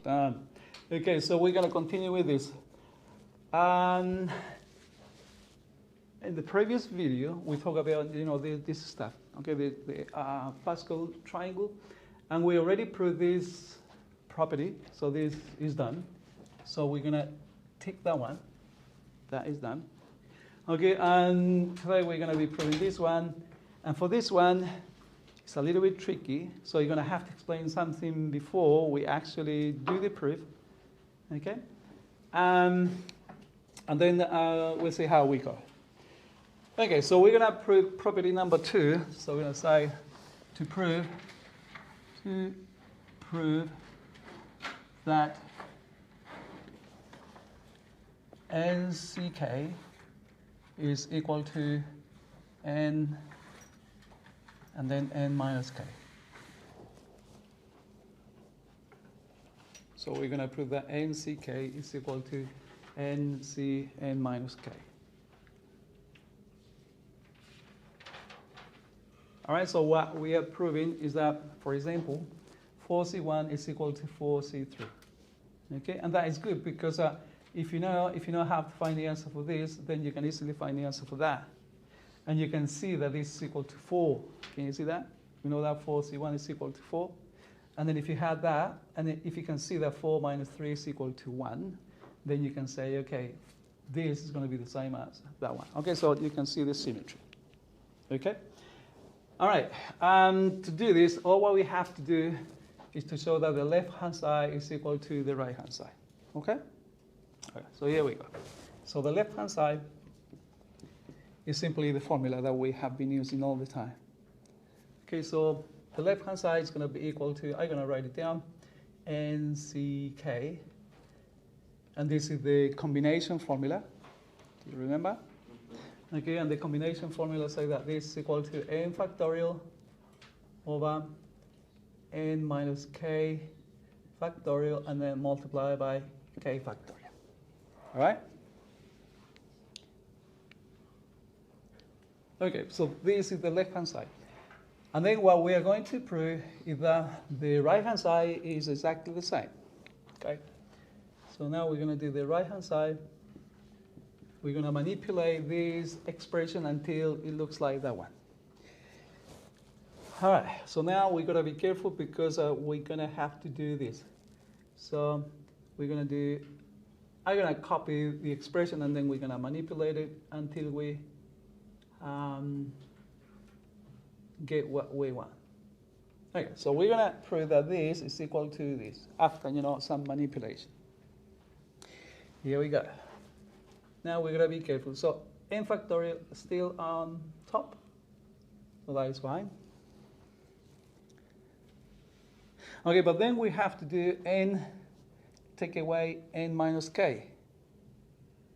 Done. Okay, so we're going to continue with this. In the previous video, we talked about this stuff. Okay, the Pascal triangle, and we already proved this property. So this is done. So we're going to tick that one. That is done. Okay, and today we're going to be proving this one. And for this one, it's a little bit tricky. So you're going to have to explain something before we actually do the proof. Okay? And then we'll see how we go. Okay, so we're going to prove property number 2. So we're going to say to prove that NCK is equal to N and then N minus K. So we're going to prove that NCK is equal to NCN minus K. All right, so what we are proving is that, for example, 4C1 is equal to 4C3. Okay, and that is good because if you know how to find the answer for this, then you can easily find the answer for that. And you can see that this is equal to 4. Can you see that? We know that 4C1 is equal to 4. And then if you had that, and if you can see that 4 minus 3 is equal to 1, then you can say, okay, this is going to be the same as that one. Okay, so you can see the symmetry. Okay? All right, to do this, all what we have to do is to show that the left-hand side is equal to the right-hand side. Okay? All right, so here we go. So the left-hand side is simply the formula that we have been using all the time. Okay, so the left-hand side is going to be equal to, I'm going to write it down, NCK. And this is the combination formula. Do you remember? Okay, and the combination formula says that this is equal to n factorial over n minus k factorial and then multiply by k factorial. All right? Okay, so this is the left-hand side. And then what we are going to prove is that the right-hand side is exactly the same. Okay? So now we're going to do the right-hand side. We're going to manipulate this expression until it looks like that one. All right, so now we're going to be careful because we're going to have to do this. So we're going to do, I'm going to copy the expression and then we're going to manipulate it until we get what we want. Okay, so we're going to prove that this is equal to this after, some manipulation. Here we go. Now we're going to be careful. So n factorial is still on top. So that is fine. Okay, but then we have to do n, take away n minus k.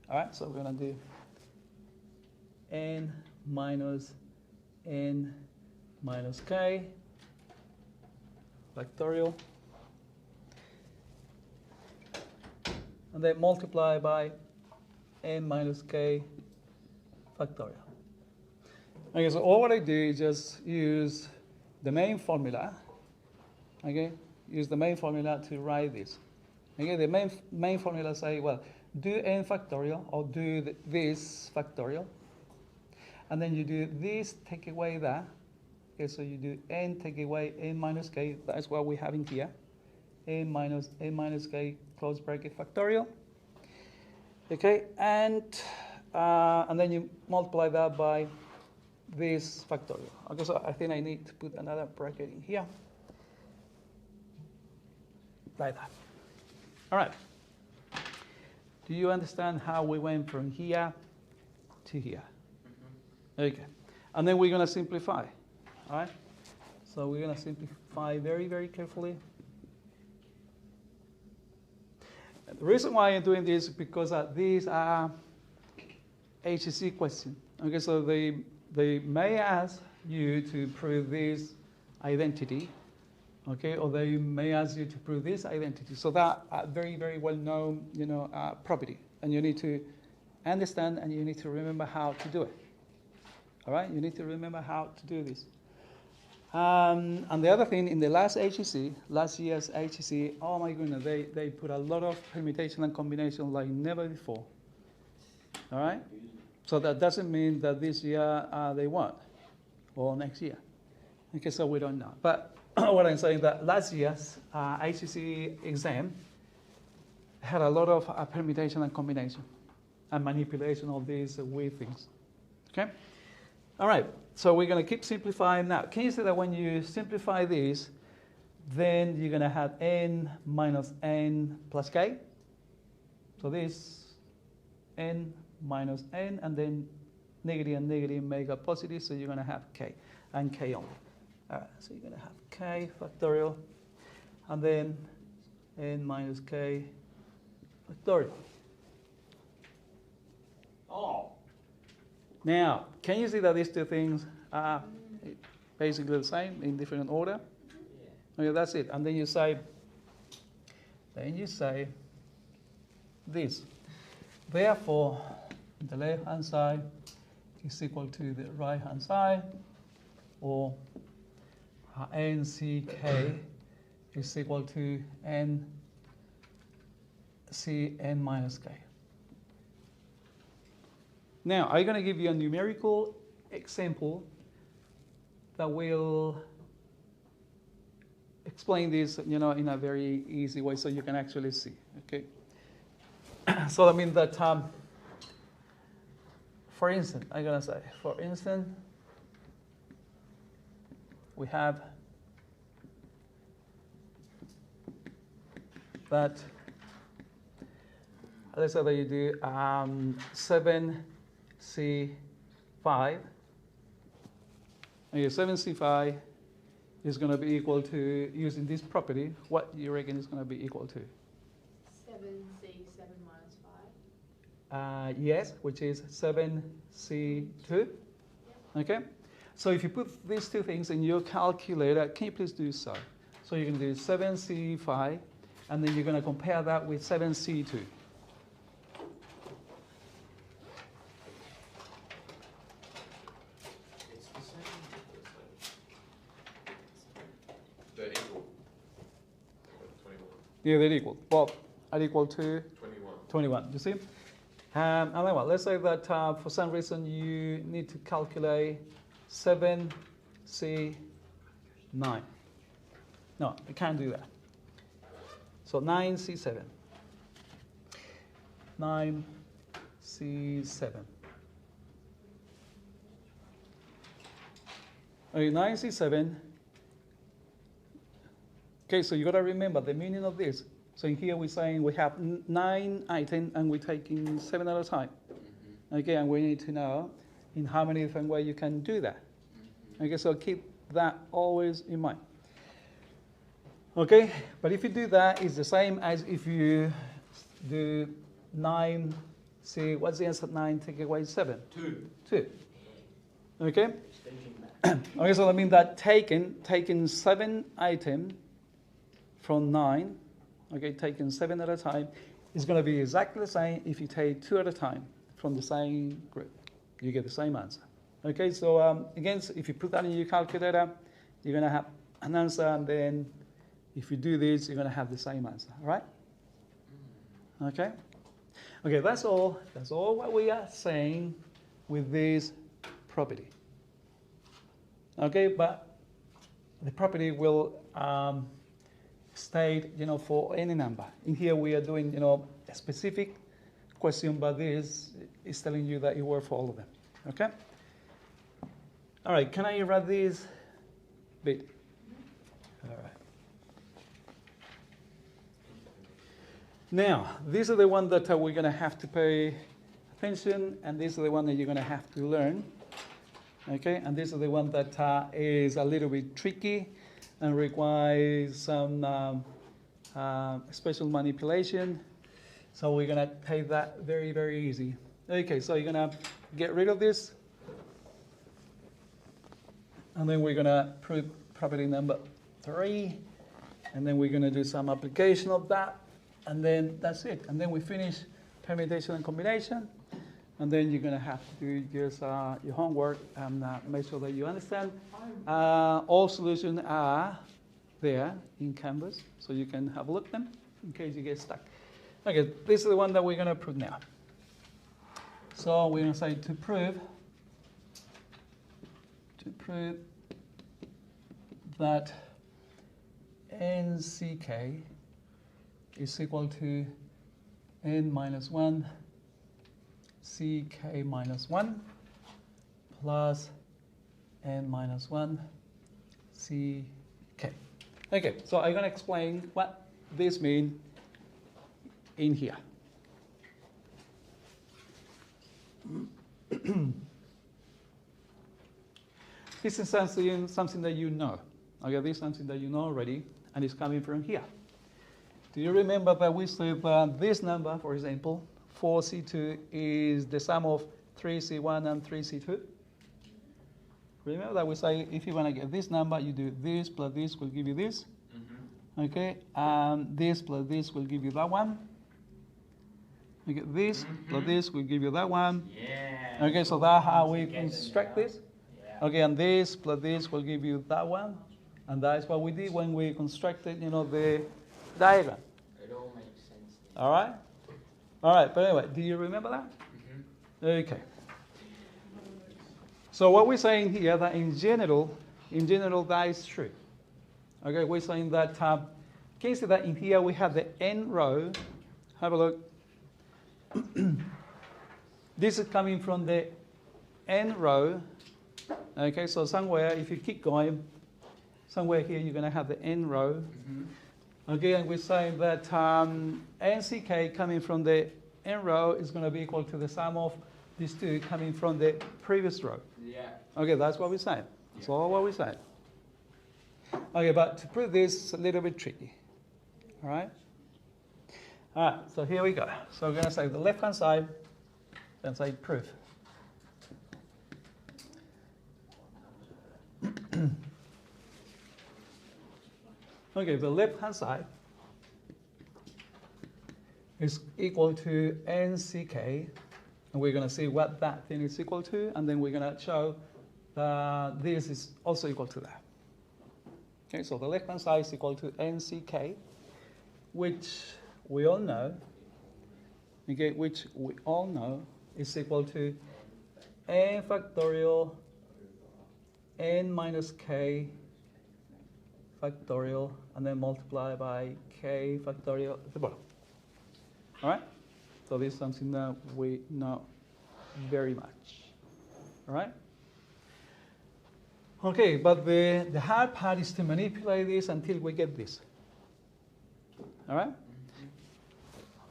All right, so we're going to do n minus k factorial. And then multiply by n minus k factorial. Okay, so all what I do is just use the main formula. Okay, use the main formula to write this. Okay, the main formula say, well, do n factorial or do this factorial, and then you do this, take away that. Okay, so you do n, take away n minus k. That's what we have in here. N minus k close bracket factorial. Okay, and then you multiply that by this factorial. Okay, so I think I need to put another bracket in here. Like that. All right. Do you understand how we went from here to here? Okay. And then we're going to simplify. All right? So we're going to simplify very, very carefully. The reason why I'm doing this is because these are HCC questions. Okay, so they may ask you to prove this identity, okay, or they may ask you to prove this identity. So that very, very well known, property, and you need to understand and you need to remember how to do it. All right, you need to remember how to do this. And the other thing, in the last year's HEC, oh my goodness, they put a lot of permutation and combination like never before. All right? So that doesn't mean that this year they won't, or next year. Okay, so we don't know. But what I'm saying that last year's HEC exam had a lot of permutation and combination and manipulation of these weird things. Okay? All right, so we're going to keep simplifying now. Can you see that when you simplify this, then you're going to have n minus n plus k? So this n minus n, and then negative and negative make a positive, so you're going to have k, and k only. All right, so you're going to have k factorial, and then n minus k factorial. Oh. Now, can you see that these two things are basically the same in different order? Yeah. Okay, that's it. And then you say this. Therefore, the left-hand side is equal to the right-hand side, or nck is equal to n minus k. Now, I'm going to give you a numerical example that will explain this, in a very easy way, so you can actually see. Okay. So I mean that, for instance, I'm going to say, we have that. Let's say that you do 7C5. Okay, 7C5 is going to be equal to, using this property, what you reckon is going to be equal to? 7C7 minus 5. Yes, which is 7C2. Yep. Okay? So if you put these two things in your calculator, can you please do so? So you can do 7C5, and then you're going to compare that with 7C2. Yeah, they're equal. Well, are equal to 21. You see? And then what? Let's say that for some reason you need to calculate 7C9. No, you can't do that. So 9C7. 9C7. Okay, 9C7. Okay, so you got to remember the meaning of this. So in here we're saying we have 9 items and we're taking 7 at a time. Okay, and we need to know in how many different ways you can do that. Okay, so keep that always in mind. Okay, but if you do that, it's the same as if you do 9, see, what's the answer? 9 take away 7? 2. Okay? Okay, so I mean that taking 7 items from 9, okay, taking 7 at a time, is going to be exactly the same if you take 2 at a time from the same group. You get the same answer. Okay, so again, if you put that in your calculator, you're going to have an answer, and then if you do this, you're going to have the same answer, all right? Okay? Okay, that's all what we are saying with this property. Okay, but the property will state, for any number. In here we are doing, a specific question, but this is telling you that it works for all of them. Okay? All right, can I write this bit? All right. Now, these are the ones that we're going to have to pay attention, and these are the ones that you're going to have to learn. Okay, and this is the one that is a little bit tricky and requires some special manipulation. So we're going to take that very, very easy. Okay, so you're going to get rid of this. And then we're going to prove property number 3. And then we're going to do some application of that. And then that's it. And then we finish permutation and combination. and then you're going to have to do just your homework and make sure that you understand. All solutions are there in Canvas, so you can have a look at them in case you get stuck. Okay, this is the one that we're going to prove now. So we're going to say to prove that nck is equal to n minus 1 ck minus 1 plus n minus 1 ck. Okay, so I'm going to explain what this means in here. This is something that you know. Okay, this is something that you know already, and it's coming from here. Do you remember that we said that this number, for example, 4c2 is the sum of 3c1 and 3c2? Remember that we say if you want to get this number, you do this plus this will give you this. Mm-hmm. Okay, and this plus this will give you that one. Okay, this plus this will give you that one. Yeah. Okay, so that's how we construct this. Yeah. Okay, and this plus this will give you that one. And that's what we did when we constructed, the diagram. It all makes sense. All right? All right, but anyway, do you remember that? Mm-hmm. Okay. So what we're saying here that in general that is true. Okay, we're saying that, can you see that in here we have the n row? Have a look. This is coming from the n row. Okay, so somewhere, if you keep going, somewhere here you're going to have the n row. Mm-hmm. Okay, and we're saying that nck coming from the n row is going to be equal to the sum of these two coming from the previous row. Yeah. Okay, that's what we're saying. That's all what we're saying. Okay, but to prove this, it's a little bit tricky. All right? All right, so here we go. So we're going to say the left-hand side, and say proof. Okay, the left-hand side is equal to nck, and we're going to see what that thing is equal to, and then we're going to show that this is also equal to that. Okay, so the left-hand side is equal to nck, which we all know, is equal to n factorial n minus k factorial, and then multiply by k factorial at the bottom. All right? So this is something that we know very much. All right? Okay, but the hard part is to manipulate this until we get this. All right?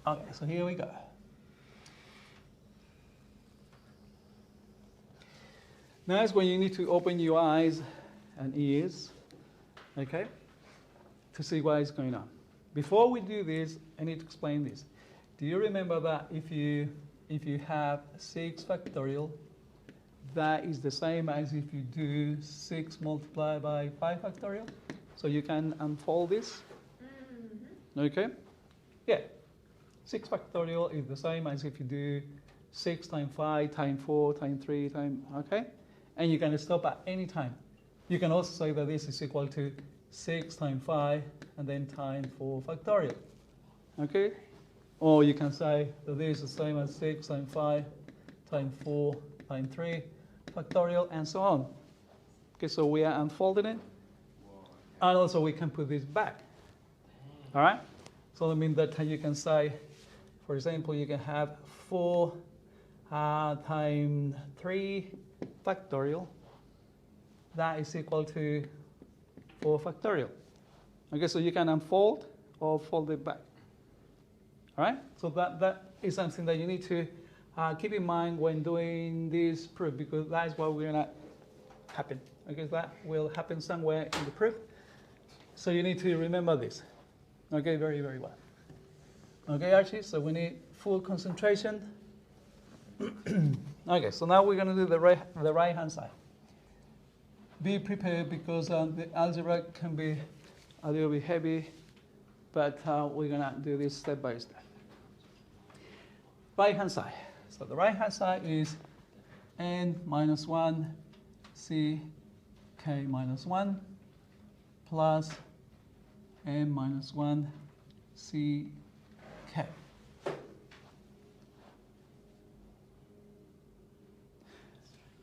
Okay, so here we go. Now is when you need to open your eyes and ears, okay, to see what is going on. Before we do this, I need to explain this. Do you remember that if you have 6 factorial, that is the same as if you do 6 multiplied by 5 factorial? So you can unfold this. Mm-hmm. Okay? Yeah. 6 factorial is the same as if you do 6 times 5 times 4 times 3 times, okay? And you can stop at any time. You can also say that this is equal to 6 times 5 and then times 4 factorial, okay? Or you can say that this is the same as 6 times 5 times 4 times 3 factorial and so on. Okay, so we are unfolding it. And also we can put this back. All right? So that means that you can say, for example, you can have 4 times 3 factorial. That is equal to 4 factorial. Okay, so you can unfold or fold it back. All right? So that is something that you need to keep in mind when doing this proof, because that is what we're going to happen. Okay, that will happen somewhere in the proof. So you need to remember this. Okay, very, very well. Okay, Archie, so we need full concentration. Okay, so now we're going to do the right-hand side. Be prepared because the algebra can be a little bit heavy, but we're going to do this step by step. Right-hand side. So the right hand side is n minus 1 c k minus 1 plus n minus 1 c k.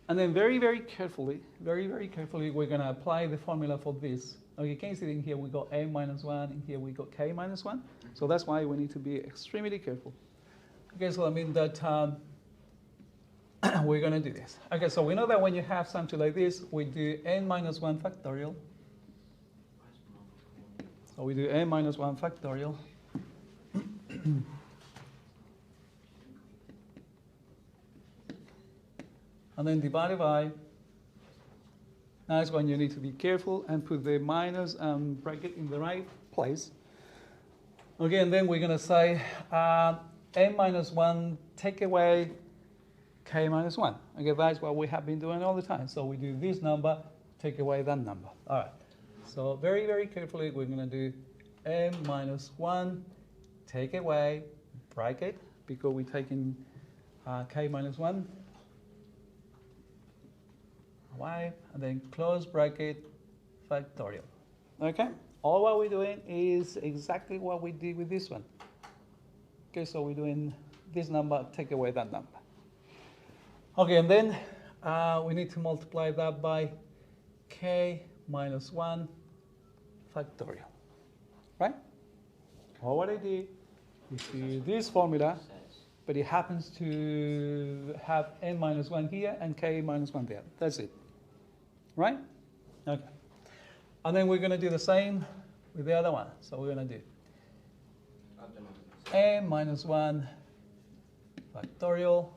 And then very, very carefully, we're going to apply the formula for this. Okay, you can see in here we got n minus 1, in here we got k minus 1. So that's why we need to be extremely careful. Okay, so I mean that we're going to do this. Okay, so we know that when you have something like this, we do n minus 1 factorial. So we do n minus 1 factorial. And then divided by, now is when you need to be careful and put the minus bracket in the right place. Okay, and then we're going to say n minus 1 take away k minus 1. Okay, that's what we have been doing all the time. So we do this number, take away that number. All right. So very, very carefully, we're going to do n minus 1 take away bracket, because we're taking k minus 1 away, and then close bracket factorial. Okay? All what we're doing is exactly what we did with this one. Okay, so we're doing this number, take away that number. Okay, and then we need to multiply that by k minus 1 factorial. Right? All what I did is use this formula, but it happens to have n minus 1 here and k minus 1 there. That's it. Right? Okay. And then we're going to do the same with the other one. So we're going to do n minus 1 factorial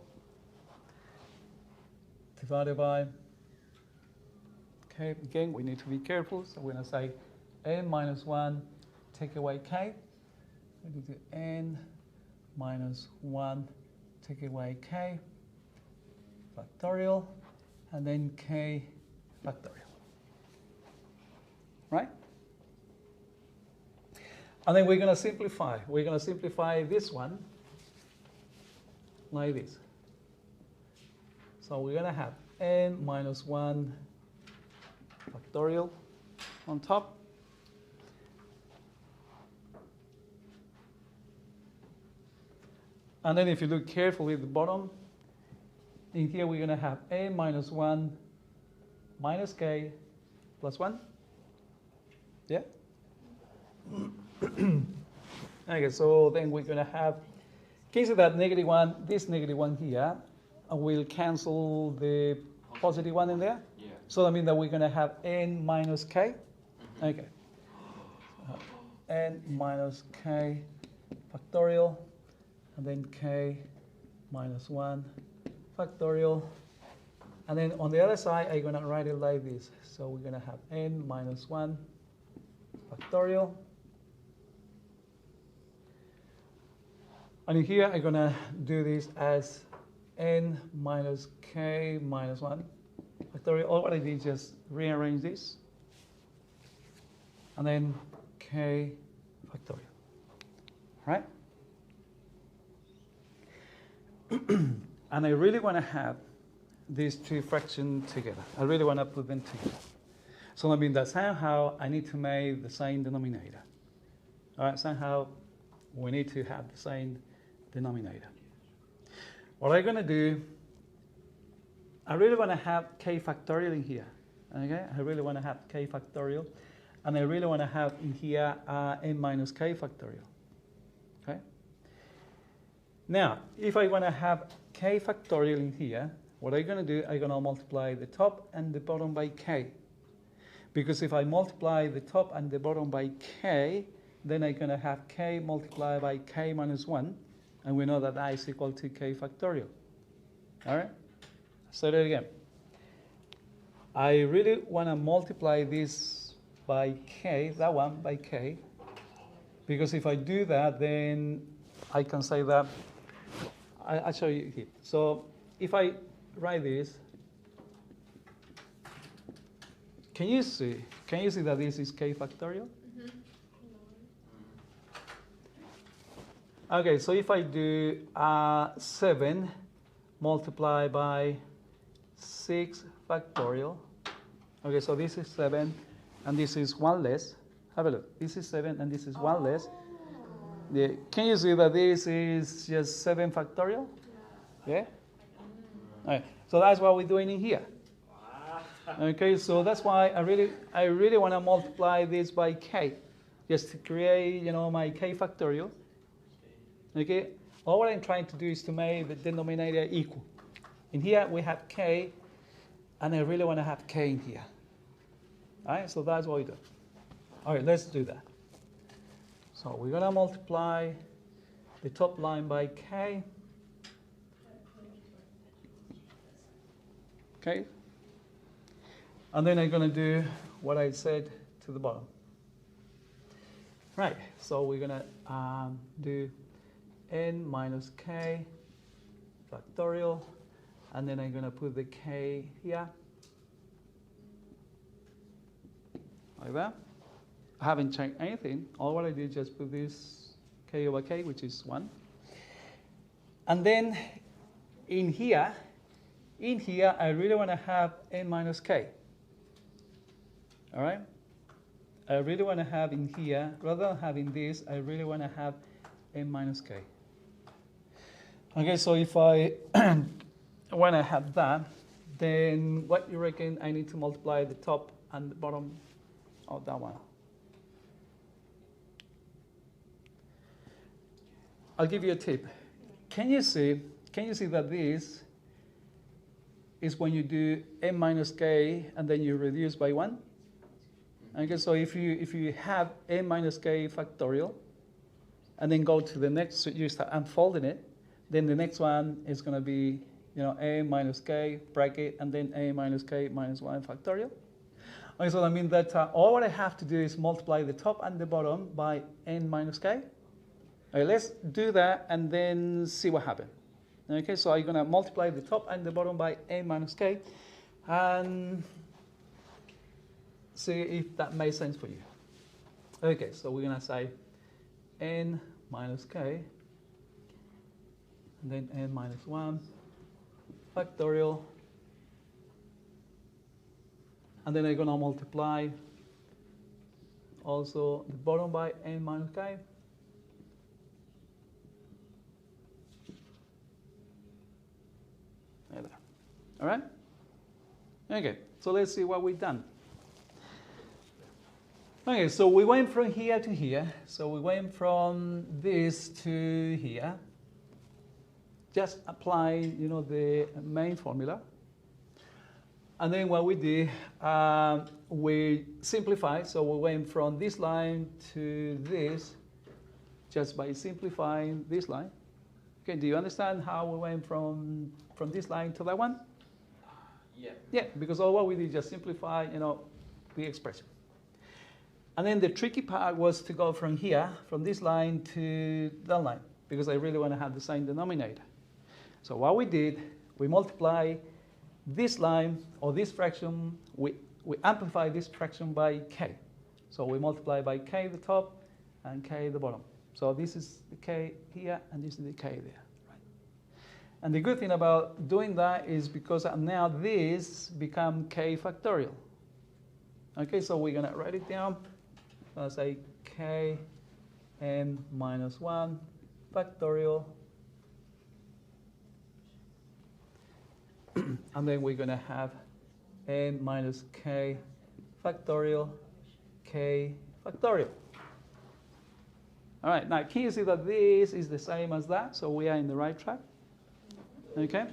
divided by, okay, again, we need to be careful. So we're going to say n minus 1 take away k. We need to do n minus 1 take away k factorial, and then k factorial. Right? And then we're going to simplify. We're going to simplify this one like this. So we're going to have n minus 1 factorial on top. And then if you look carefully at the bottom, in here we're going to have n minus 1 minus k plus 1. Yeah? Okay, so then we're going to have, in case of that negative 1, this negative 1 here, and we'll cancel the positive 1 in there. Yeah. So that means that we're going to have n minus k. Mm-hmm. Okay. N minus k factorial, and then k minus 1 factorial. And then on the other side, I'm going to write it like this. So we're going to have n minus 1 factorial. And in here, I'm going to do this as n minus k minus 1 factorial. All what I did is just rearrange this. And then k factorial. Right? And I really want to have these two fractions together. I really want to put them together. So I mean that somehow I need to make the same denominator. All right, somehow we need to have the same denominator. What I'm going to do, I really want to have k factorial in here. Okay, I really want to have k factorial. And I really want to have in here n minus k factorial. Okay. Now, if I want to have k factorial in here, what I'm going to do, I'm going to multiply the top and the bottom by k. Because if I multiply the top and the bottom by k, then I'm going to have k multiplied by k minus 1. And we know that that is equal to k factorial. All right? Say that again. I really want to multiply this by k, that one by k. Because if I do that, then I can say that, I'll show you here. So if I write this, can you see that this is k factorial? Mm-hmm. Okay, so if I do 7 multiply by 6 factorial. Okay, so this is 7, and this is 1 less. Have a look. This is 7, and this is 1 less. Yeah. Can you see that this is just 7 factorial? Yeah? All right. So that's what we're doing in here. Okay, so that's why I really want to multiply this by k, just to create, my k factorial. Okay, all what I'm trying to do is to make the denominator equal. In here we have k, and I really want to have k in here. All right, so that's what we do. All right, let's do that. So we're going to multiply the top line by k. Okay. And then I'm going to do what I said to the bottom. Right, so we're going to do n minus k factorial, and then I'm going to put the k here, like that. I haven't changed anything. All what I did is just put this k over k, which is 1. And then in here, I really want to have n minus k. All right? I really want to have in here, rather than having this, I really want to have n minus k. Okay, so if I want to have that, then what you reckon I need to multiply the top and the bottom of that one? I'll give you a tip. Can you see that this is when you do n minus k and then you reduce by 1? Okay, so if you have n minus k factorial and then go to the next, so you start unfolding it, then the next one is going to be, a minus k bracket and then a minus k minus 1 factorial. Okay, so I mean that all what I have to do is multiply the top and the bottom by n minus k. Okay, let's do that and then see what happens. Okay, so I'm going to multiply the top and the bottom by n minus k and see if that makes sense for you. Okay, so we're going to say n minus k and then n minus 1 factorial, and then I'm going to multiply also the bottom by n minus k. Like that. All right? Okay, so let's see what we've done. Okay, so we went from here to here. So we went from this to here. Just apply, the main formula. And then what we did, we simplified. So we went from this line to this just by simplifying this line. Okay, do you understand how we went from this line to that one? Yeah. Yeah, because all what we did is just simplify, the expression. And then the tricky part was to go from here, from this line to that line, because I really want to have the same denominator. So what we did, we multiply this line, or this fraction, we amplify this fraction by k. So we multiply by k the top and k the bottom. So this is the k here, and this is the k there. Right? And the good thing about doing that is because now this becomes k factorial. Okay, so we're going to write it down. I'll say k n minus 1 factorial. And then we're going to have n minus k factorial, k factorial. All right, now can you see that this is the same as that? So we are in the right track. Okay?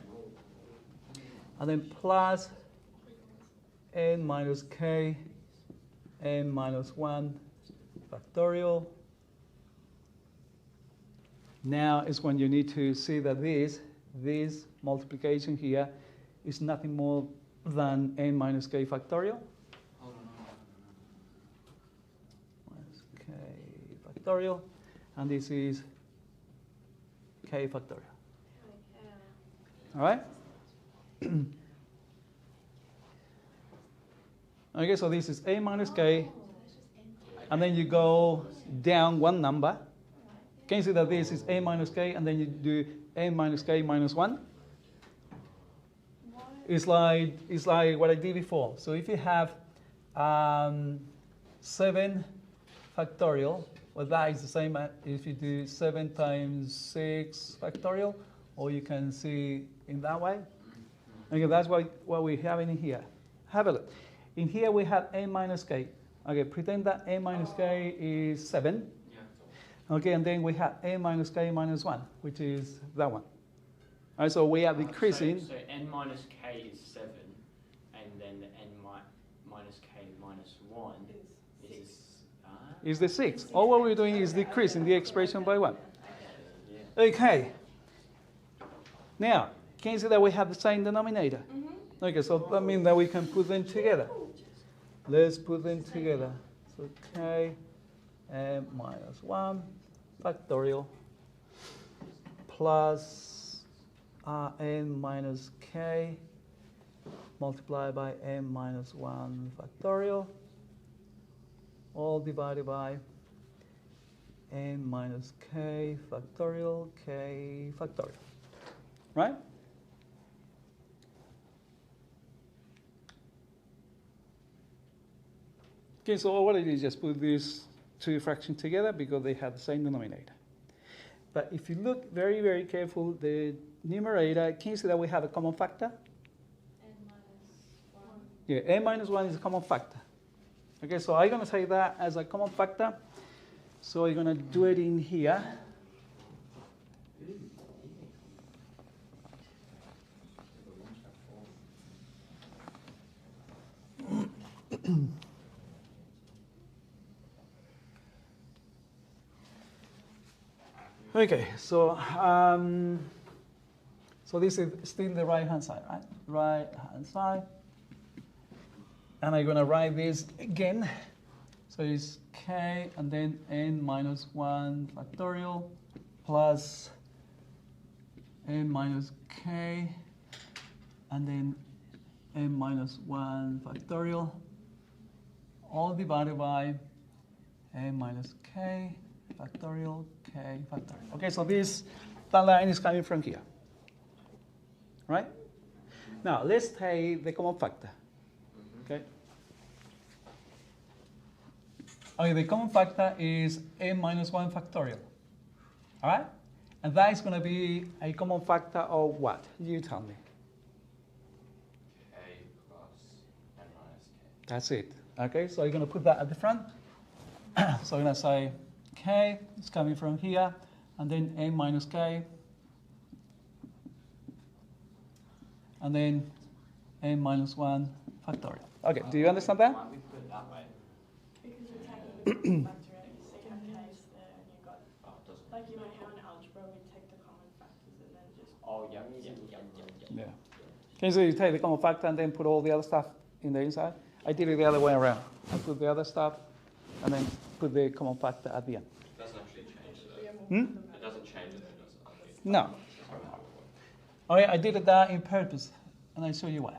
And then plus n minus k, n minus 1 factorial. Now is when you need to see that this multiplication here is nothing more than n minus k factorial. Minus k factorial. And this is k factorial. All right? Okay, so this is a minus k. And then you go down one number. Can you see that this is a minus k, and then you do a minus k minus 1? It's like what I did before. So if you have 7 factorial, well, that is the same as if you do 7 times 6 factorial, or you can see in that way. Okay, that's what we have in here. Have a look. In here we have n minus k. Okay, pretend that n minus k is 7. Okay, and then we have n minus k minus 1, which is that one. All right, so we are decreasing. So n minus k is 7, and then the n minus k minus 1 is the 6. All what we're doing is decreasing the expression by 1. Okay. Now, can you see that we have the same denominator? Okay, so that means that we can put them together. Let's put them together. So k n minus 1 factorial plus n minus k multiplied by n minus 1 factorial, all divided by n minus k factorial, right? Okay, so what I did is just put these two fractions together because they have the same denominator. But if you look very, very careful, the numerator, can you see that we have a common factor? N minus 1. Yeah, n minus 1 is a common factor. Okay, so I'm going to take that as a common factor. So I'm going to do it in here. Okay, so so this is still the right-hand side, right? Right-hand side. And I'm going to write this again. So it's k and then n minus 1 factorial plus n minus k and then n minus 1 factorial, all divided by n minus k factorial, k factorial. Okay, so that line is coming from here, right? Now, let's take the common factor, okay? Okay, the common factor is n minus 1 factorial, all right? And that is going to be a common factor of what? You tell me. K plus n minus k. That's it. Okay, so you're going to put that at the front. So I'm going to say k is coming from here, and then n minus k, and then n minus 1 factorial. Okay, do you understand that? Why don't we put it that way? Because you're taking the factor out, so you have k's there, and you've got, Oh, it doesn't. like you know how in algebra we take the common factors and then just. Oh, yeah. Yeah. Okay, so you take the common factor and then put all the other stuff in the inside. I did it the other way around. I put the other stuff and then put the common factor at the end. It doesn't actually change the. It doesn't change it, does it? No. Okay, I did it that in purpose, and I show you why.